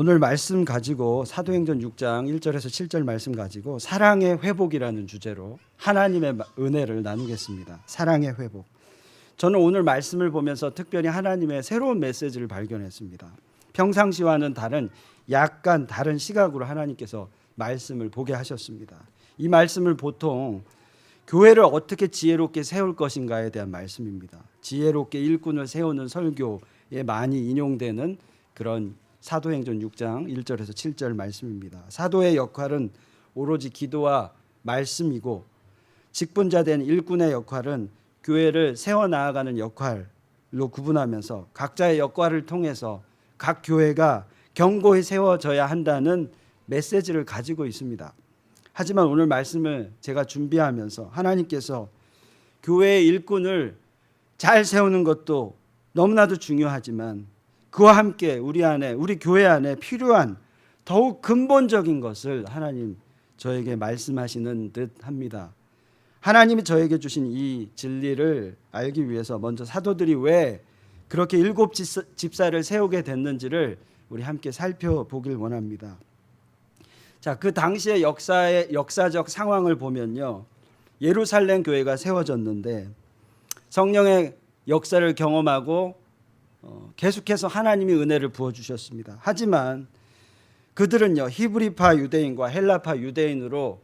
오늘 말씀 가지고 사도행전 6장 1절에서 7절 말씀 가지고 사랑의 회복이라는 주제로 하나님의 은혜를 나누겠습니다. 사랑의 회복. 저는 오늘 말씀을 보면서 특별히 하나님의 새로운 메시지를 발견했습니다. 평상시와는 다른 약간 다른 시각으로 하나님께서 말씀을 보게 하셨습니다. 이 말씀을 보통 교회를 어떻게 지혜롭게 세울 것인가에 대한 말씀입니다. 지혜롭게 일꾼을 세우는 설교에 많이 인용되는 그런 사도행전 6장 1절에서 7절 말씀입니다. 사도의 역할은 오로지 기도와 말씀이고 직분자된 일꾼의 역할은 교회를 세워나가는 역할로 구분하면서 각자의 역할을 통해서 각 교회가 견고히 세워져야 한다는 메시지를 가지고 있습니다. 하지만 오늘 말씀을 제가 준비하면서 하나님께서 교회의 일꾼을 잘 세우는 것도 너무나도 중요하지만 그와 함께 우리 교회 안에 필요한 더욱 근본적인 것을 하나님 저에게 말씀하시는 듯 합니다. 하나님이 저에게 주신 이 진리를 알기 위해서 먼저 사도들이 왜 그렇게 7 집사를 세우게 됐는지를 우리 함께 살펴보길 원합니다. 자, 그 당시의 역사적 상황을 보면요, 예루살렘 교회가 세워졌는데 성령의 역사를 경험하고 계속해서 하나님이 은혜를 부어주셨습니다. 하지만 그들은요, 히브리파 유대인과 헬라파 유대인으로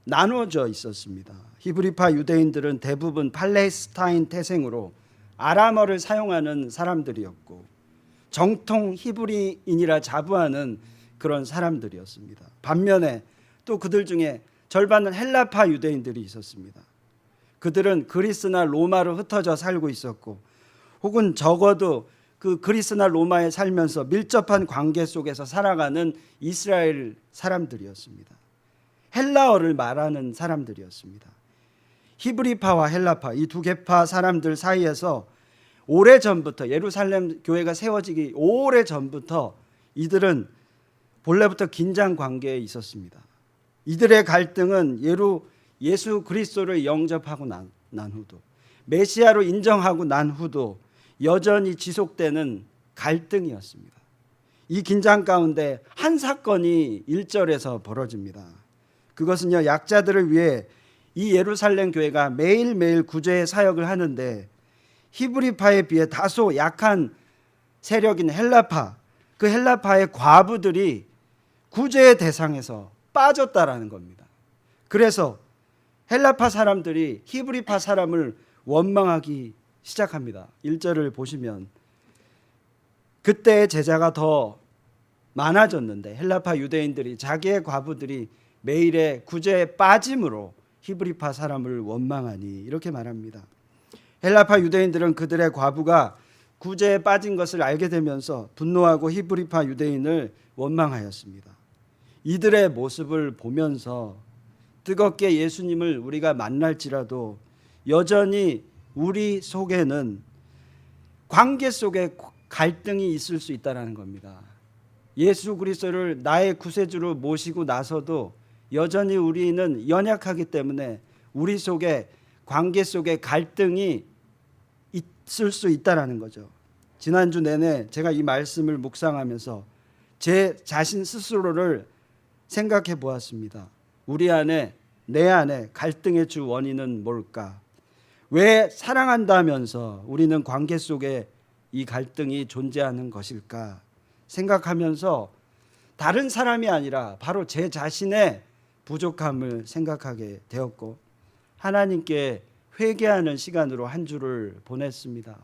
나누어져 있었습니다. 히브리파 유대인들은 대부분 팔레스타인 태생으로 아람어를 사용하는 사람들이었고 정통 히브리인이라 자부하는 그런 사람들이었습니다. 반면에 또 그들 중에 절반은 헬라파 유대인들이 있었습니다. 그들은 그리스나 로마로 흩어져 살고 있었고 혹은 적어도 그 그리스나 로마에 살면서 밀접한 관계 속에서 살아가는 이스라엘 사람들이었습니다. 헬라어를 말하는 사람들이었습니다. 히브리파와 헬라파 이 두 계파 사람들 사이에서 오래전부터 예루살렘 교회가 세워지기 오래전부터 이들은 본래부터 긴장 관계에 있었습니다. 이들의 갈등은 예수 그리스도를 영접하고 난 후도 메시아로 인정하고 난 후도 여전히 지속되는 갈등이었습니다. 이 긴장 가운데 한 사건이 1절에서 벌어집니다. 그것은요, 약자들을 위해 이 예루살렘 교회가 매일매일 구제의 사역을 하는데 히브리파에 비해 다소 약한 세력인 헬라파, 그 헬라파의 과부들이 구제의 대상에서 빠졌다라는 겁니다. 그래서 헬라파 사람들이 히브리파 사람을 원망하기 시작합니다. 1절을 보시면 그때의 제자가 더 많아졌는데 헬라파 유대인들이 자기의 과부들이 매일의 구제에 빠짐으로 히브리파 사람을 원망하니 이렇게 말합니다. 헬라파 유대인들은 그들의 과부가 구제에 빠진 것을 알게 되면서 분노하고 히브리파 유대인을 원망하였습니다. 이들의 모습을 보면서 뜨겁게 예수님을 우리가 만날지라도 여전히 우리 속에는 관계 속에 갈등이 있을 수 있다는 겁니다. 예수 그리스도를 나의 구세주로 모시고 나서도 여전히 우리는 연약하기 때문에 우리 속에 관계 속에 갈등이 있을 수 있다는 거죠. 지난주 내내 제가 이 말씀을 묵상하면서 제 자신 스스로를 생각해 보았습니다. 우리 안에 내 안에 갈등의 주 원인은 뭘까? 왜 사랑한다면서 우리는 관계 속에 이 갈등이 존재하는 것일까 생각하면서 다른 사람이 아니라 바로 제 자신의 부족함을 생각하게 되었고 하나님께 회개하는 시간으로 한 주를 보냈습니다.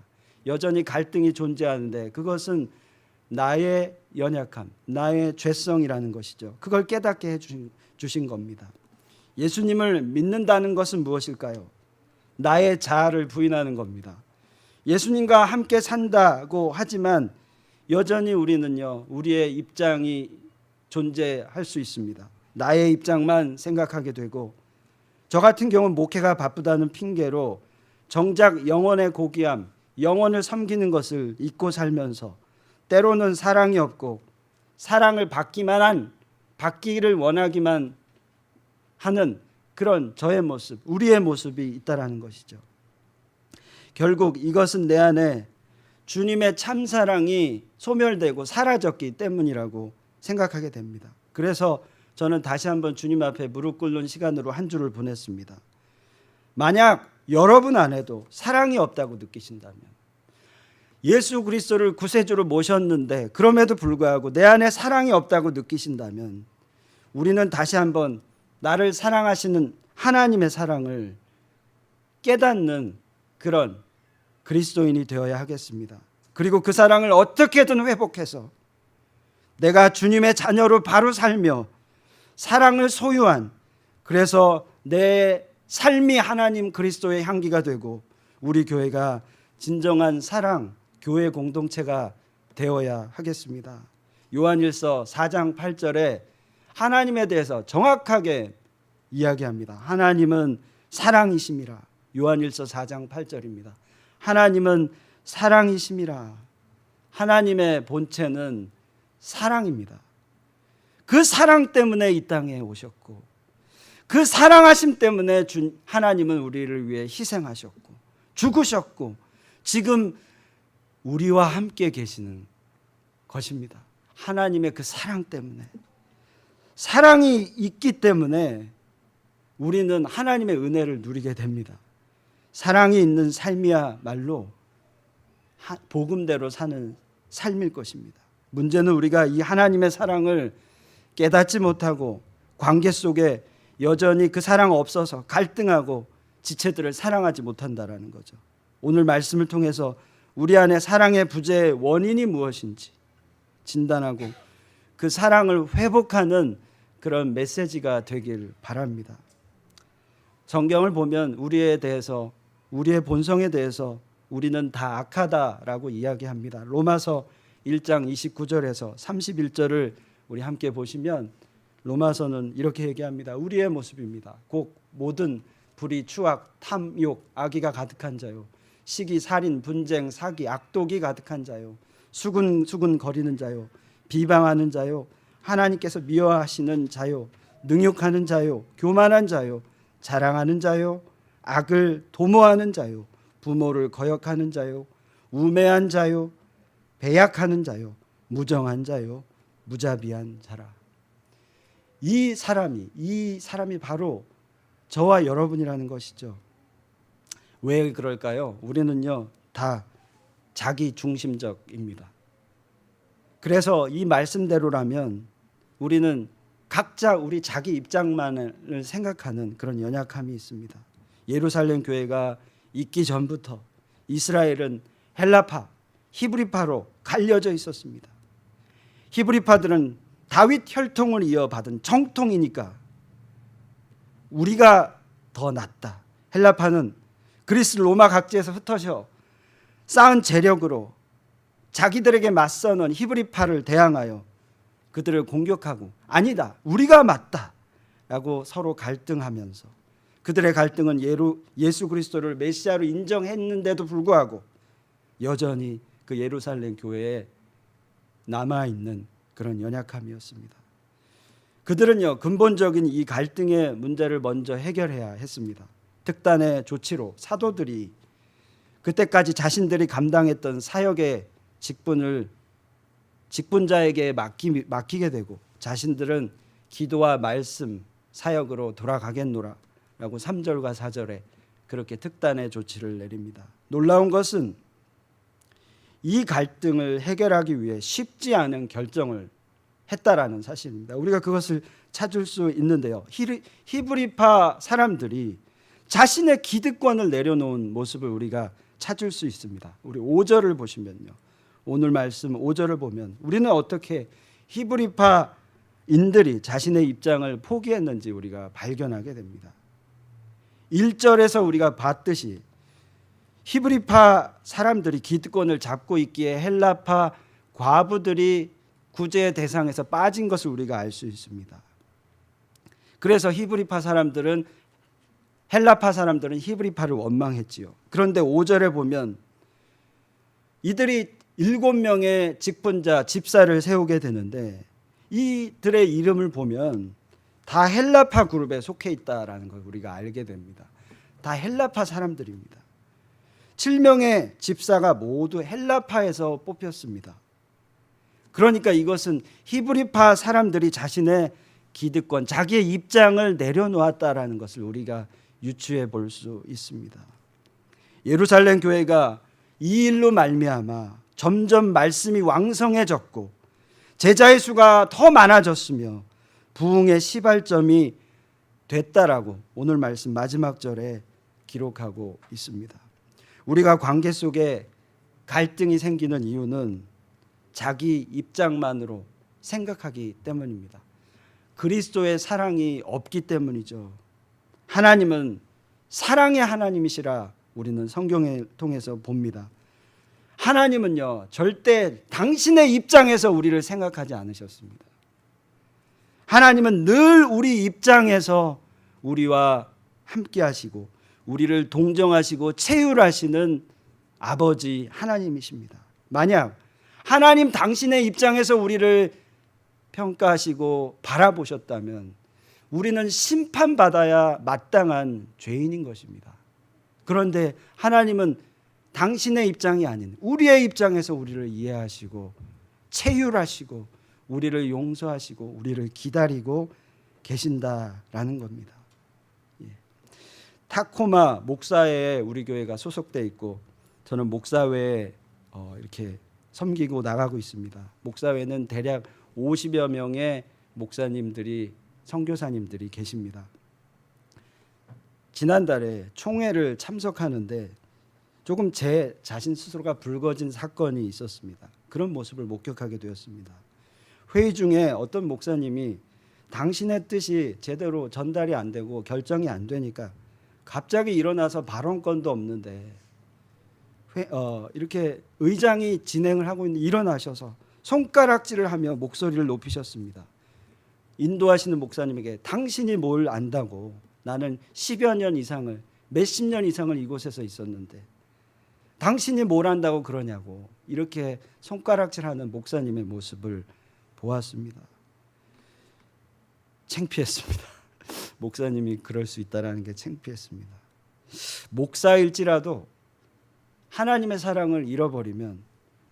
여전히 갈등이 존재하는데 그것은 나의 연약함, 나의 죄성이라는 것이죠. 그걸 깨닫게 해주신 겁니다. 예수님을 믿는다는 것은 무엇일까요? 나의 자아를 부인하는 겁니다. 예수님과 함께 산다고 하지만 여전히 우리는요, 우리의 입장이 존재할 수 있습니다. 나의 입장만 생각하게 되고 저 같은 경우는 목회가 바쁘다는 핑계로 정작 영혼의 고귀함, 영혼을 섬기는 것을 잊고 살면서 때로는 사랑이 없고 사랑을 받기를 원하기만 하는 그런 저의 모습, 우리의 모습이 있다라는 것이죠. 결국 이것은 내 안에 주님의 참사랑이 소멸되고 사라졌기 때문이라고 생각하게 됩니다. 그래서 저는 다시 한번 주님 앞에 무릎 꿇는 시간으로 한 주를 보냈습니다. 만약 여러분 안에도 사랑이 없다고 느끼신다면, 예수 그리스도를 구세주로 모셨는데 그럼에도 불구하고 내 안에 사랑이 없다고 느끼신다면, 우리는 다시 한번 나를 사랑하시는 하나님의 사랑을 깨닫는 그런 그리스도인이 되어야 하겠습니다. 그리고 그 사랑을 어떻게든 회복해서 내가 주님의 자녀로 바로 살며 사랑을 소유한, 그래서 내 삶이 하나님 그리스도의 향기가 되고 우리 교회가 진정한 사랑 교회 공동체가 되어야 하겠습니다. 요한일서 4장 8절에 하나님에 대해서 정확하게 이야기합니다. 하나님은 사랑이심이라. 요한일서 4장 8절입니다. 하나님은 사랑이심이라. 하나님의 본체는 사랑입니다. 그 사랑 때문에 이 땅에 오셨고, 그 사랑하심 때문에 하나님은 우리를 위해 희생하셨고 죽으셨고 지금 우리와 함께 계시는 것입니다. 하나님의 그 사랑 때문에, 사랑이 있기 때문에 우리는 하나님의 은혜를 누리게 됩니다. 사랑이 있는 삶이야말로 복음대로 사는 삶일 것입니다. 문제는 우리가 이 하나님의 사랑을 깨닫지 못하고 관계 속에 여전히 그 사랑 없어서 갈등하고 지체들을 사랑하지 못한다라는 거죠. 오늘 말씀을 통해서 우리 안에 사랑의 부재의 원인이 무엇인지 진단하고 그 사랑을 회복하는 그런 메시지가 되길 바랍니다. 성경을 보면 우리에 대해서, 우리의 본성에 대해서 우리는 다 악하다라고 이야기합니다. 로마서 1장 29절에서 31절을 우리 함께 보시면 로마서는 이렇게 얘기합니다. 우리의 모습입니다. 곧 모든 불의, 추악, 탐욕, 악의가 가득한 자요, 시기, 살인, 분쟁, 사기, 악독이 가득한 자요, 수군수군 거리는 자요, 비방하는 자요, 하나님께서 미워하시는 자요, 능욕하는 자요, 교만한 자요, 자랑하는 자요, 악을 도모하는 자요, 부모를 거역하는 자요, 우매한 자요, 배약하는 자요, 무정한 자요, 무자비한 자라. 이 사람이 바로 저와 여러분이라는 것이죠. 왜 그럴까요? 우리는요 다 자기 중심적입니다. 그래서 이 말씀대로라면 우리는 각자 우리 자기 입장만을 생각하는 그런 연약함이 있습니다. 예루살렘 교회가 있기 전부터 이스라엘은 헬라파, 히브리파로 갈려져 있었습니다. 히브리파들은 다윗 혈통을 이어받은 정통이니까 우리가 더 낫다. 헬라파는 그리스 로마 각지에서 흩어져 쌓은 재력으로 자기들에게 맞서는 히브리파를 대항하여 그들을 공격하고 아니다, 우리가 맞다 라고 서로 갈등하면서, 그들의 갈등은 예수 그리스도를 메시아로 인정했는데도 불구하고 여전히 그 예루살렘 교회에 남아있는 그런 연약함이었습니다. 그들은요 근본적인 이 갈등의 문제를 먼저 해결해야 했습니다. 특단의 조치로 사도들이 그때까지 자신들이 감당했던 사역의 직분을 직분자에게 맡기게 되고 자신들은 기도와 말씀 사역으로 돌아가겠노라 라고 3절과 4절에 그렇게 특단의 조치를 내립니다. 놀라운 것은 이 갈등을 해결하기 위해 쉽지 않은 결정을 했다라는 사실입니다. 우리가 그것을 찾을 수 있는데요. 히브리파 사람들이 자신의 기득권을 내려놓은 모습을 우리가 찾을 수 있습니다. 우리 5절을 보시면요. 오늘 말씀 5절을 보면 우리는 어떻게 히브리파인들이 자신의 입장을 포기했는지 우리가 발견하게 됩니다. 1절에서 우리가 봤듯이 히브리파 사람들이 기득권을 잡고 있기에 헬라파 과부들이 구제의 대상에서 빠진 것을 우리가 알 수 있습니다. 그래서 히브리파 사람들은 헬라파 사람들은 히브리파를 원망했지요. 그런데 5절에 보면 이들이 7명의 직분자 집사를 세우게 되는데 이들의 이름을 보면 다 헬라파 그룹에 속해 있다라는 걸 우리가 알게 됩니다. 다 헬라파 사람들입니다. 7명의 집사가 모두 헬라파에서 뽑혔습니다. 그러니까 이것은 히브리파 사람들이 자신의 기득권, 자기의 입장을 내려놓았다라는 것을 우리가 유추해 볼 수 있습니다. 예루살렘 교회가 이 일로 말미암아 점점 말씀이 왕성해졌고 제자의 수가 더 많아졌으며 부흥의 시발점이 됐다라고 오늘 말씀 마지막 절에 기록하고 있습니다. 우리가 관계 속에 갈등이 생기는 이유는 자기 입장만으로 생각하기 때문입니다. 그리스도의 사랑이 없기 때문이죠. 하나님은 사랑의 하나님이시라 우리는 성경을 통해서 봅니다. 하나님은요, 절대 당신의 입장에서 우리를 생각하지 않으셨습니다. 하나님은 늘 우리 입장에서 우리와 함께 하시고 우리를 동정하시고 체휼하시는 아버지 하나님이십니다. 만약 하나님 당신의 입장에서 우리를 평가하시고 바라보셨다면 우리는 심판받아야 마땅한 죄인인 것입니다. 그런데 하나님은 당신의 입장이 아닌 우리의 입장에서 우리를 이해하시고 체휼하시고 우리를 용서하시고 우리를 기다리고 계신다라는 겁니다. 타코마 목사회에 우리 교회가 소속돼 있고 저는 목사회에 이렇게 섬기고 나가고 있습니다. 목사회는 대략 50여 명의 목사님들이 선교사님들이 계십니다. 지난달에 총회를 참석하는데 조금 제 자신 스스로가 붉어진 사건이 있었습니다. 그런 모습을 목격하게 되었습니다. 회의 중에 어떤 목사님이 당신의 뜻이 제대로 전달이 안 되고 결정이 안 되니까 갑자기 일어나서 발언권도 없는데 이렇게 의장이 진행을 하고 있는데 일어나셔서 손가락질을 하며 목소리를 높이셨습니다. 인도하시는 목사님에게 당신이 뭘 안다고, 나는 10여 년 이상을 몇십 년 이상을 이곳에서 있었는데 당신이 뭘 안다고 그러냐고 이렇게 손가락질하는 목사님의 모습을 보았습니다. 창피했습니다. 목사님이 그럴 수 있다는 게 창피했습니다. 목사일지라도 하나님의 사랑을 잃어버리면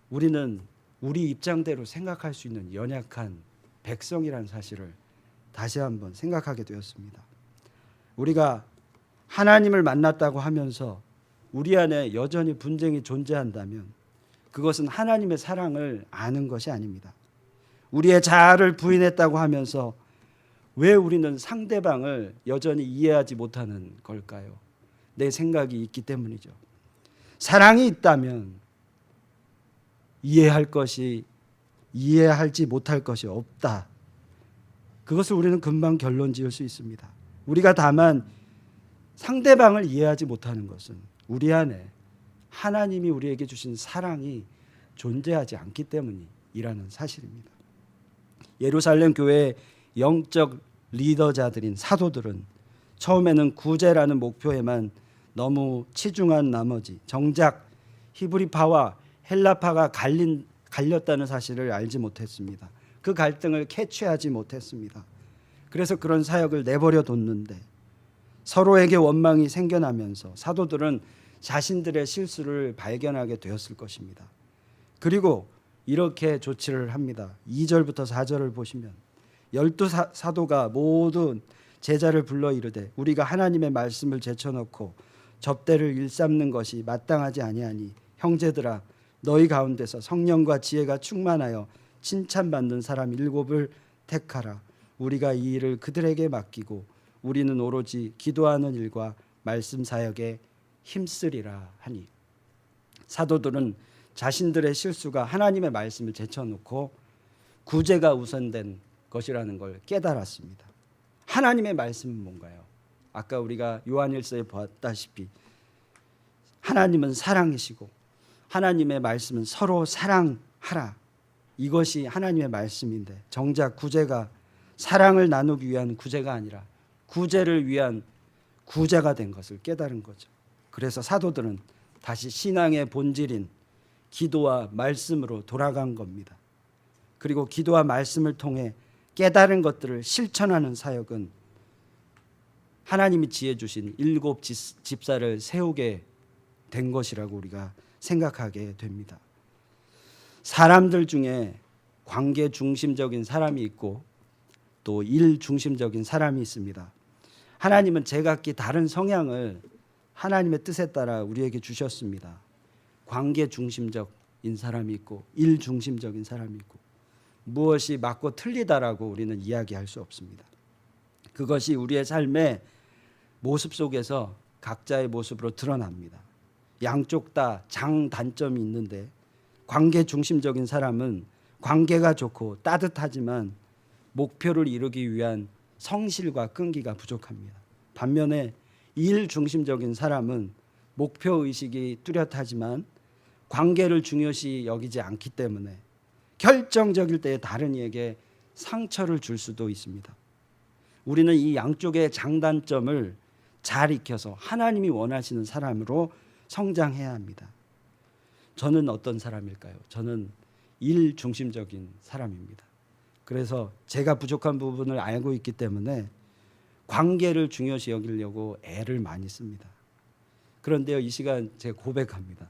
우리는 우리 입장대로 생각할 수 있는 연약한 백성이라는 사실을 다시 한번 생각하게 되었습니다. 우리가 하나님을 만났다고 하면서 우리 안에 여전히 분쟁이 존재한다면 그것은 하나님의 사랑을 아는 것이 아닙니다. 우리의 자아를 부인했다고 하면서 왜 우리는 상대방을 여전히 이해하지 못하는 걸까요? 내 생각이 있기 때문이죠. 사랑이 있다면 이해할지 못할 것이 없다. 그것을 우리는 금방 결론 지을 수 있습니다. 우리가 다만 상대방을 이해하지 못하는 것은 우리 안에 하나님이 우리에게 주신 사랑이 존재하지 않기 때문이라는 사실입니다. 예루살렘 교회의 영적 리더자들인 사도들은 처음에는 구제라는 목표에만 너무 치중한 나머지 정작 히브리파와 헬라파가 갈렸다는 사실을 알지 못했습니다. 그 갈등을 캐치하지 못했습니다. 그래서 그런 사역을 내버려 뒀는데 서로에게 원망이 생겨나면서 사도들은 자신들의 실수를 발견하게 되었을 것입니다. 그리고 이렇게 조치를 합니다. 2절부터 4절을 보시면 12사도가 모두 제자를 불러 이르되 우리가 하나님의 말씀을 제쳐놓고 접대를 일삼는 것이 마땅하지 아니하니 형제들아 너희 가운데서 성령과 지혜가 충만하여 칭찬받는 사람 7을 택하라. 우리가 이 일을 그들에게 맡기고 우리는 오로지 기도하는 일과 말씀 사역에 힘쓰리라 하니. 사도들은 자신들의 실수가 하나님의 말씀을 제쳐놓고 구제가 우선된 것이라는 걸 깨달았습니다. 하나님의 말씀은 뭔가요? 아까 우리가 요한일서에 보았다시피 하나님은 사랑이시고 하나님의 말씀은 서로 사랑하라. 이것이 하나님의 말씀인데 정작 구제가 사랑을 나누기 위한 구제가 아니라 구제를 위한 구제가 된 것을 깨달은 거죠. 그래서 사도들은 다시 신앙의 본질인 기도와 말씀으로 돌아간 겁니다. 그리고 기도와 말씀을 통해 깨달은 것들을 실천하는 사역은 하나님이 지혜 주신 7 집사를 세우게 된 것이라고 우리가 생각하게 됩니다. 사람들 중에 관계 중심적인 사람이 있고 또 일 중심적인 사람이 있습니다. 하나님은 제각기 다른 성향을 하나님의 뜻에 따라 우리에게 주셨습니다. 관계 중심적인 사람이 있고 일 중심적인 사람이 있고 무엇이 맞고 틀리다라고 우리는 이야기할 수 없습니다. 그것이 우리의 삶의 모습 속에서 각자의 모습으로 드러납니다. 양쪽 다 장단점이 있는데 관계 중심적인 사람은 관계가 좋고 따뜻하지만 목표를 이루기 위한 성실과 끈기가 부족합니다. 반면에 일 중심적인 사람은 목표 의식이 뚜렷하지만 관계를 중요시 여기지 않기 때문에 결정적일 때에 다른 이에게 상처를 줄 수도 있습니다. 우리는 이 양쪽의 장단점을 잘 익혀서 하나님이 원하시는 사람으로 성장해야 합니다. 저는 어떤 사람일까요? 저는 일 중심적인 사람입니다. 그래서 제가 부족한 부분을 알고 있기 때문에 관계를 중요시 여기려고 애를 많이 씁니다. 그런데요, 이 시간 제가 고백합니다.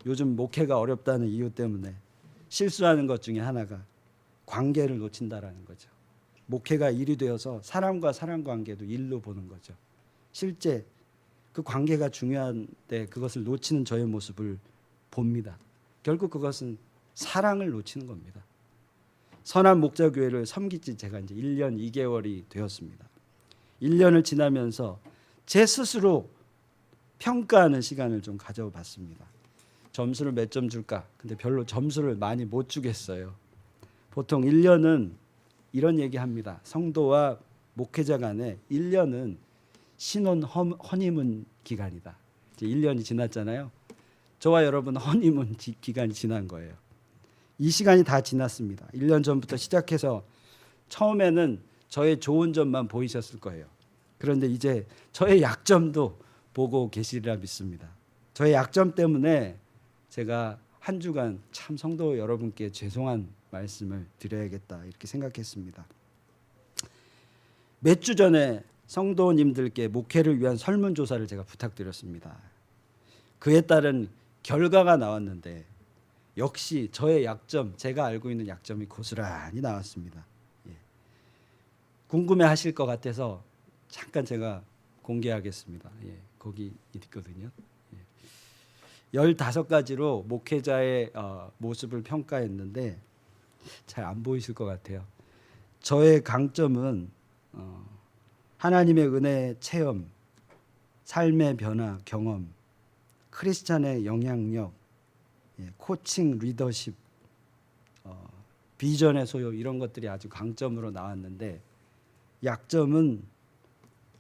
요즘 목회가 어렵다는 이유 때문에 실수하는 것 중에 하나가 관계를 놓친다라는 거죠. 목회가 일이 되어서 사람과 사람 관계도 일로 보는 거죠. 실제 그 관계가 중요한데 그것을 놓치는 저의 모습을 봅니다. 결국 그것은 사랑을 놓치는 겁니다. 선한 목자교회를 섬긴 지 제가 이제 1년 2개월이 되었습니다. 1년을 지나면서 제 스스로 평가하는 시간을 좀 가져봤습니다. 점수를 몇 점 줄까? 근데 별로 점수를 많이 못 주겠어요. 보통 1년은 이런 얘기합니다. 성도와 목회자 간에 1년은 신혼 허니문 기간이다. 이제 1년이 지났잖아요. 저와 여러분 허니문 기간이 지난 거예요. 이 시간이 다 지났습니다. 1년 전부터 시작해서 처음에는 저의 좋은 점만 보이셨을 거예요. 그런데 이제 저의 약점도 보고 계시리라 믿습니다. 저의 약점 때문에 제가 한 주간 참 성도 여러분께 죄송한 말씀을 드려야겠다 이렇게 생각했습니다. 몇 주 전에 성도님들께 목회를 위한 설문조사를 제가 부탁드렸습니다. 그에 따른 결과가 나왔는데 역시 저의 약점, 제가 알고 있는 약점이 고스란히 나왔습니다. 예. 궁금해하실 것 같아서 잠깐 제가 공개하겠습니다. 예. 거기 있거든요. 15가지로 목회자의 모습을 평가했는데 잘 안 보이실 것 같아요. 저의 강점은 하나님의 은혜 체험, 삶의 변화 경험, 크리스찬의 영향력, 코칭 리더십, 비전의 소유 이런 것들이 아주 강점으로 나왔는데 약점은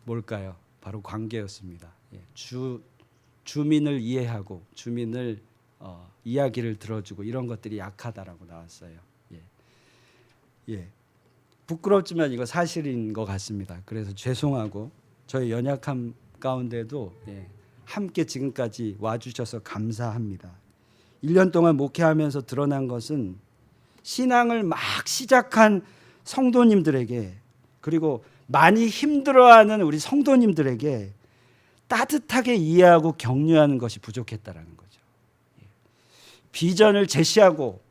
뭘까요? 바로 관계였습니다. 주민을 이해하고 주민을 이야기를 들어주고 이런 것들이 약하다라고 나왔어요. 부끄럽지만 이거 사실인 것 같습니다. 그래서 죄송하고 저의 연약함 가운데도 함께 지금까지 와주셔서 감사합니다. 1년 동안 목회하면서 드러난 것은 신앙을 막 시작한 성도님들에게 그리고 많이 힘들어하는 우리 성도님들에게 따뜻하게 이해하고 격려하는 것이 부족했다라는 거죠. 비전을 제시하고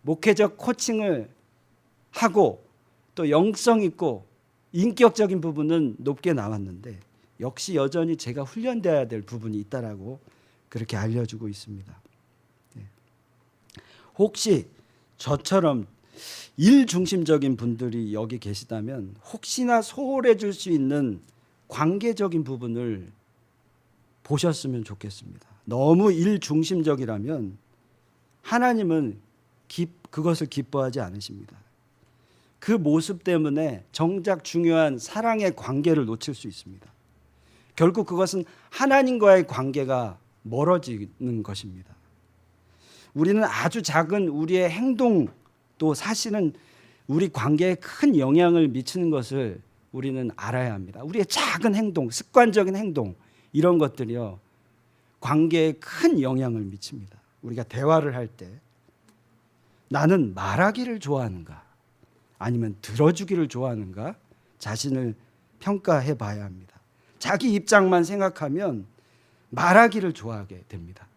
목회적 코칭을 하고 또 영성 있고 인격적인 부분은 높게 나왔는데 역시 여전히 제가 훈련돼야 될 부분이 있다라고 그렇게 알려주고 있습니다. 혹시 저처럼 일 중심적인 분들이 여기 계시다면 혹시나 소홀해 줄 수 있는 관계적인 부분을 보셨으면 좋겠습니다. 너무 일 중심적이라면 하나님은 그것을 기뻐하지 않으십니다. 그 모습 때문에 정작 중요한 사랑의 관계를 놓칠 수 있습니다. 결국 그것은 하나님과의 관계가 멀어지는 것입니다. 우리는 아주 작은 우리의 행동도 사실은 우리 관계에 큰 영향을 미치는 것을 우리는 알아야 합니다. 우리의 작은 행동, 습관적인 행동 이런 것들이요 관계에 큰 영향을 미칩니다. 우리가 대화를 할 때 나는 말하기를 좋아하는가 아니면 들어주기를 좋아하는가 자신을 평가해 봐야 합니다. 자기 입장만 생각하면 말하기를 좋아하게 됩니다.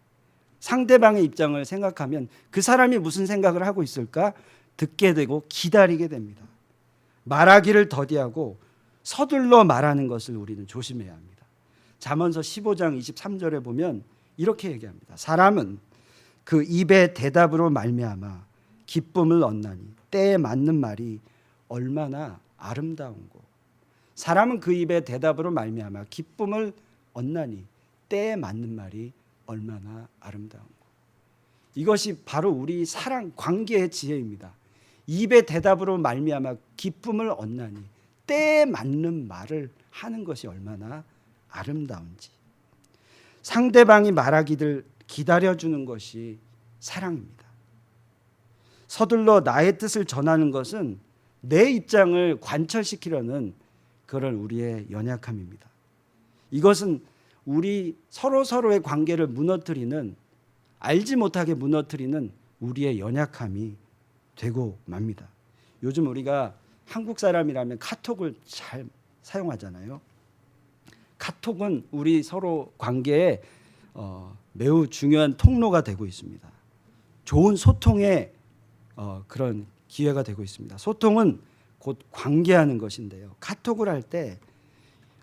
상대방의 입장을 생각하면 그 사람이 무슨 생각을 하고 있을까 듣게 되고 기다리게 됩니다. 말하기를 더디하고 서둘러 말하는 것을 우리는 조심해야 합니다. 잠언서 15장 23절에 보면 이렇게 얘기합니다. 사람은 그 입의 대답으로 말미암아 기쁨을 얻나니 때에 맞는 말이 얼마나 아름다운고. 사람은 그 입의 대답으로 말미암아 기쁨을 얻나니 때에 맞는 말이 얼마나 아름다운고. 이것이 바로 우리 사랑 관계의 지혜입니다. 입의 대답으로 말미암아 기쁨을 얻나니 때에 맞는 말을 하는 것이 얼마나 아름다운지. 상대방이 말하기를 기다려주는 것이 사랑입니다. 서둘러 나의 뜻을 전하는 것은 내 입장을 관철시키려는 그런 우리의 연약함입니다. 이것은 우리 서로의 관계를 무너뜨리는, 알지 못하게 무너뜨리는 우리의 연약함이 되고 맙니다. 요즘 우리가 한국 사람이라면 카톡을 잘 사용하잖아요. 카톡은 우리 서로 관계에 매우 중요한 통로가 되고 있습니다. 좋은 소통의 그런 기회가 되고 있습니다. 소통은 곧 관계하는 것인데요. 카톡을 할 때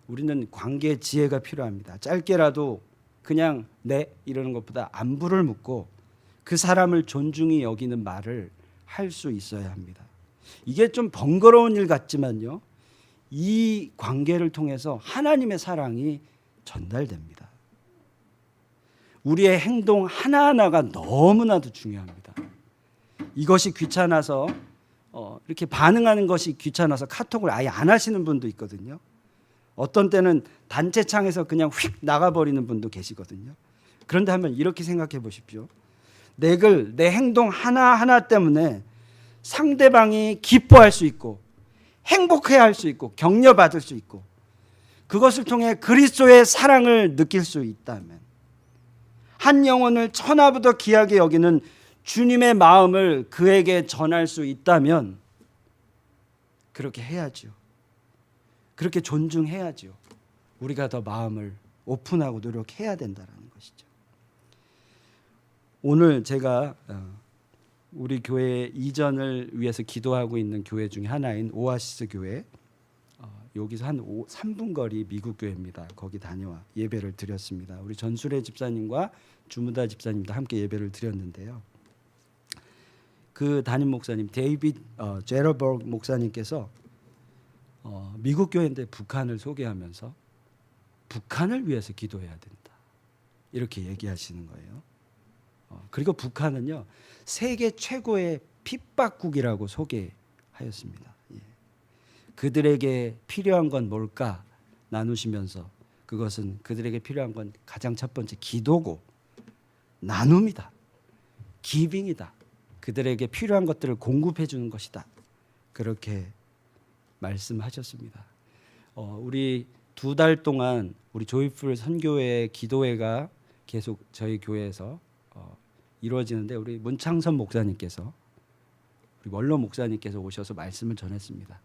우리는 관계의 지혜가 필요합니다. 짧게라도 그냥 네 이러는 것보다 안부를 묻고 그 사람을 존중히 여기는 말을 할 수 있어야 합니다. 이게 좀 번거로운 일 같지만요, 이 관계를 통해서 하나님의 사랑이 전달됩니다. 우리의 행동 하나하나가 너무나도 중요합니다. 이것이 귀찮아서 이렇게 반응하는 것이 귀찮아서 카톡을 아예 안 하시는 분도 있거든요. 어떤 때는 단체창에서 그냥 휙 나가버리는 분도 계시거든요. 그런데 한번 이렇게 생각해 보십시오. 내 행동 하나하나 때문에 상대방이 기뻐할 수 있고 행복해야 할 수 있고 격려받을 수 있고 그것을 통해 그리스도의 사랑을 느낄 수 있다면, 한 영혼을 천하보다 귀하게 여기는 주님의 마음을 그에게 전할 수 있다면 그렇게 해야죠. 그렇게 존중해야죠. 우리가 더 마음을 오픈하고 노력해야 된다는 것이죠. 오늘 제가 우리 교회 이전을 위해서 기도하고 있는 교회 중에 하나인 오아시스 교회, 여기서 한 3분 거리 미국 교회입니다. 거기 다녀와 예배를 드렸습니다. 우리 전수래 집사님과 주무다 집사님도 함께 예배를 드렸는데요. 그 담임 목사님 데이빗 제러버그 목사님께서 미국 교회인데 북한을 소개하면서 북한을 위해서 기도해야 된다 이렇게 얘기하시는 거예요. 그리고 북한은요 세계 최고의 핍박국이라고 소개하였습니다. 예. 그들에게 필요한 건 뭘까 나누시면서 그것은 그들에게 필요한 건 가장 첫 번째 기도고 나눔이다, 기빙이다, 그들에게 필요한 것들을 공급해 주는 것이다, 그렇게 말씀하셨습니다. 우리 2달 동안 우리 조이풀 선교회 기도회가 계속 저희 교회에서 이루어지는데, 우리 문창선 목사님께서, 우리 원로 목사님께서 오셔서 말씀을 전했습니다.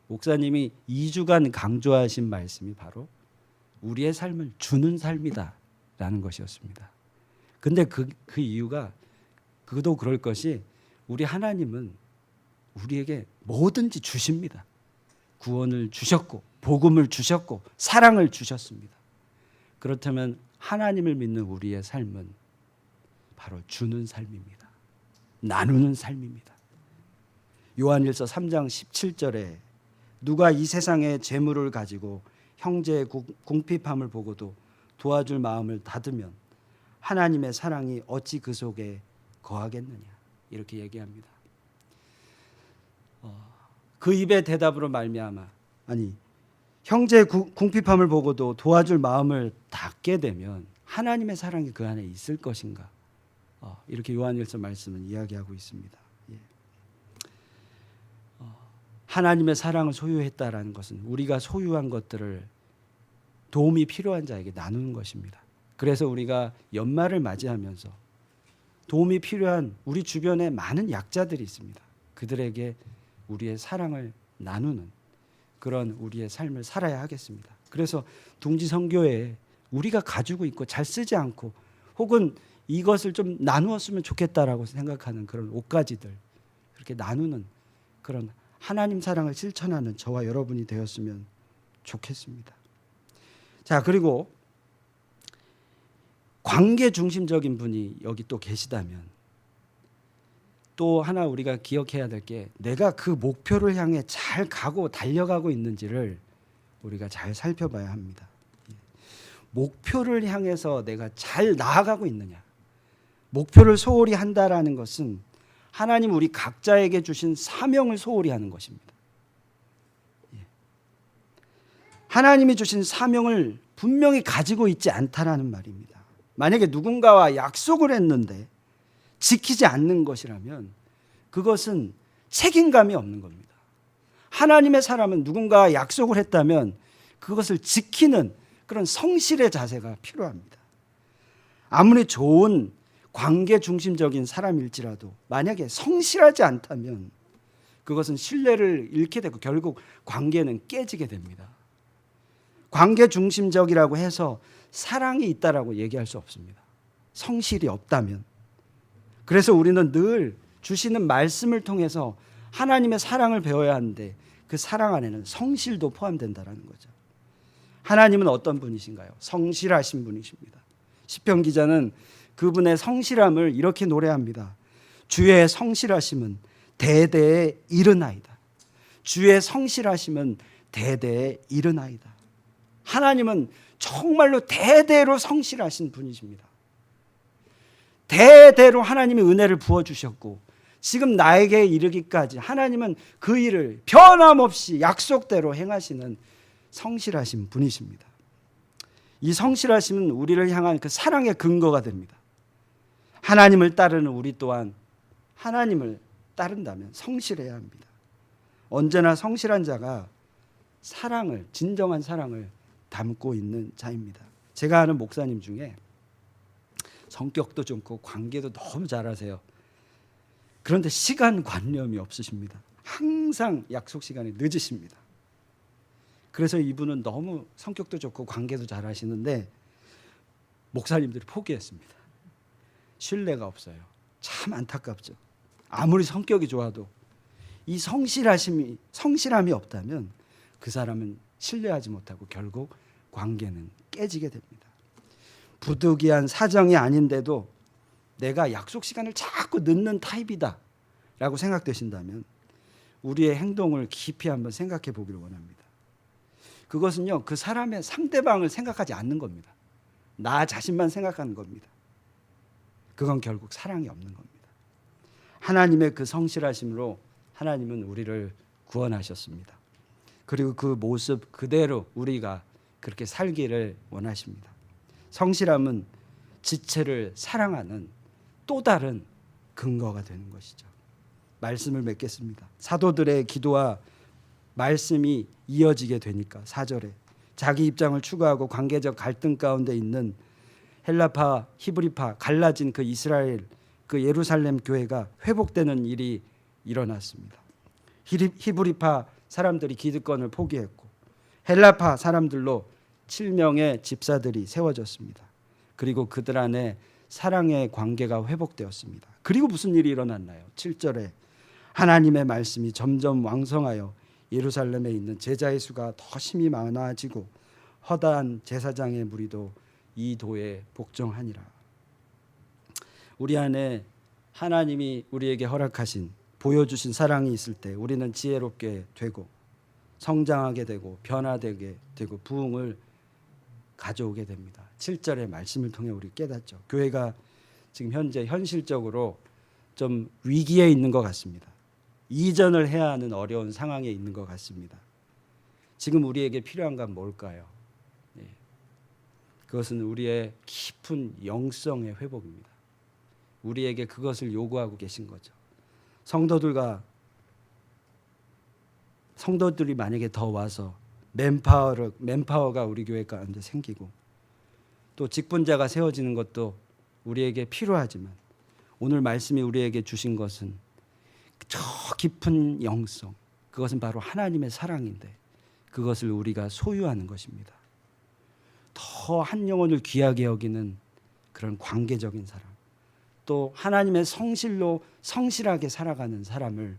목사님이 2주간 강조하신 말씀이 바로 우리의 삶을 주는 삶이다라는 것이었습니다. 근데 그 이유가 그도 그럴 것이, 우리 하나님은 우리에게 뭐든지 주십니다. 구원을 주셨고 복음을 주셨고 사랑을 주셨습니다. 그렇다면 하나님을 믿는 우리의 삶은 바로 주는 삶입니다. 나누는 삶입니다. 요한일서 3장 17절에 누가 이 세상의 재물을 가지고 형제의 궁핍함을 보고도 도와줄 마음을 닫으면 하나님의 사랑이 어찌 그 속에 거하겠느냐 이렇게 얘기합니다. 그 입의 대답으로 말미암아, 형제의 궁핍함을 보고도 도와줄 마음을 닫게 되면 하나님의 사랑이 그 안에 있을 것인가, 이렇게 요한일서 말씀은 이야기하고 있습니다. 예. 하나님의 사랑을 소유했다라는 것은 우리가 소유한 것들을 도움이 필요한 자에게 나누는 것입니다. 그래서 우리가 연말을 맞이하면서 도움이 필요한 우리 주변에 많은 약자들이 있습니다. 그들에게 우리의 사랑을 나누는 그런 우리의 삶을 살아야 하겠습니다. 그래서 둥지 선교회에 우리가 가지고 있고 잘 쓰지 않고 혹은 이것을 좀 나누었으면 좋겠다라고 생각하는 그런 옷가지들, 그렇게 나누는 그런 하나님 사랑을 실천하는 저와 여러분이 되었으면 좋겠습니다. 자, 그리고 관계 중심적인 분이 여기 또 계시다면 또 하나 우리가 기억해야 될 게, 내가 그 목표를 향해 잘 가고 달려가고 있는지를 우리가 잘 살펴봐야 합니다. 목표를 향해서 내가 잘 나아가고 있느냐, 목표를 소홀히 한다라는 것은 하나님 우리 각자에게 주신 사명을 소홀히 하는 것입니다. 하나님이 주신 사명을 분명히 가지고 있지 않다라는 말입니다. 만약에 누군가와 약속을 했는데 지키지 않는 것이라면 그것은 책임감이 없는 겁니다. 하나님의 사람은 누군가와 약속을 했다면 그것을 지키는 그런 성실의 자세가 필요합니다. 아무리 좋은 관계 중심적인 사람일지라도 만약에 성실하지 않다면 그것은 신뢰를 잃게 되고 결국 관계는 깨지게 됩니다. 관계 중심적이라고 해서 사랑이 있다라고 얘기할 수 없습니다. 성실이 없다면. 그래서 우리는 늘 주시는 말씀을 통해서 하나님의 사랑을 배워야 하는데 그 사랑 안에는 성실도 포함된다라는 거죠. 하나님은 어떤 분이신가요? 성실하신 분이십니다. 시편 기자는 그분의 성실함을 이렇게 노래합니다. 주의 성실하심은 대대에 이르나이다. 주의 성실하심은 대대에 이르나이다. 하나님은 정말로 대대로 성실하신 분이십니다. 대대로 하나님이 은혜를 부어주셨고 지금 나에게 이르기까지 하나님은 그 일을 변함없이 약속대로 행하시는 성실하신 분이십니다. 이 성실하심은 우리를 향한 그 사랑의 근거가 됩니다. 하나님을 따르는 우리 또한 하나님을 따른다면 성실해야 합니다. 언제나 성실한 자가 사랑을, 진정한 사랑을 담고 있는 자입니다. 제가 아는 목사님 중에 성격도 좋고 관계도 너무 잘하세요. 그런데 시간관념이 없으십니다. 항상 약속 시간에 늦으십니다. 그래서 이분은 너무 성격도 좋고 관계도 잘하시는데 목사님들이 포기했습니다. 신뢰가 없어요. 참 안타깝죠. 아무리 성격이 좋아도 이 성실함이 없다면 그 사람은 신뢰하지 못하고 결국 관계는 깨지게 됩니다. 부득이한 사정이 아닌데도 내가 약속 시간을 자꾸 늦는 타입이다 라고 생각되신다면 우리의 행동을 깊이 한번 생각해 보기를 원합니다. 그것은요, 그 사람의 상대방을 생각하지 않는 겁니다. 나 자신만 생각하는 겁니다. 그건 결국 사랑이 없는 겁니다. 하나님의 그 성실하심으로 하나님은 우리를 구원하셨습니다. 그리고 그 모습 그대로 우리가 그렇게 살기를 원하십니다. 성실함은 지체를 사랑하는 또 다른 근거가 되는 것이죠. 말씀을 맺겠습니다. 사도들의 기도와 말씀이 이어지게 되니까 4절에 자기 입장을 추구하고 관계적 갈등 가운데 있는 헬라파, 히브리파, 갈라진 그 이스라엘, 그 예루살렘 교회가 회복되는 일이 일어났습니다. 히브리파 사람들이 기득권을 포기했고 헬라파 사람들로 7명의 집사들이 세워졌습니다. 그리고 그들 안에 사랑의 관계가 회복되었습니다. 그리고 무슨 일이 일어났나요? 7절에 하나님의 말씀이 점점 왕성하여 예루살렘에 있는 제자의 수가 더 심히 많아지고 허다한 제사장의 무리도 이 도에 복종하니라. 우리 안에 하나님이 우리에게 허락하신, 보여주신 사랑이 있을 때 우리는 지혜롭게 되고 성장하게 되고 변화되게 되고 부흥을 가져오게 됩니다. 7절의 말씀을 통해 우리 깨닫죠. 교회가 지금 현재 현실적으로 좀 위기에 있는 것 같습니다. 이전을 해야 하는 어려운 상황에 있는 것 같습니다. 지금 우리에게 필요한 건 뭘까요? 그것은 우리의 깊은 영성의 회복입니다. 우리에게 그것을 요구하고 계신 거죠. 성도들이 만약에 더 와서 맨파워가 우리 교회 가운데 생기고 또 직분자가 세워지는 것도 우리에게 필요하지만 오늘 말씀이 우리에게 주신 것은 저 깊은 영성, 그것은 바로 하나님의 사랑인데 그것을 우리가 소유하는 것입니다. 더 더 한 영혼을 귀하게 여기는 그런 관계적인 사람, 또 하나님의 성실로 성실하게 살아가는 사람을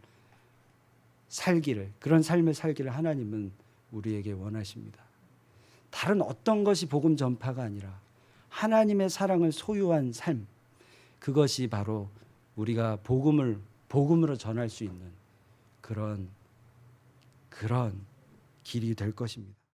살기를, 그런 삶을 살기를 하나님은 우리에게 원하십니다. 다른 어떤 것이 복음 전파가 아니라 하나님의 사랑을 소유한 삶, 그것이 바로 우리가 복음으로 전할 수 있는 그런 길이 될 것입니다.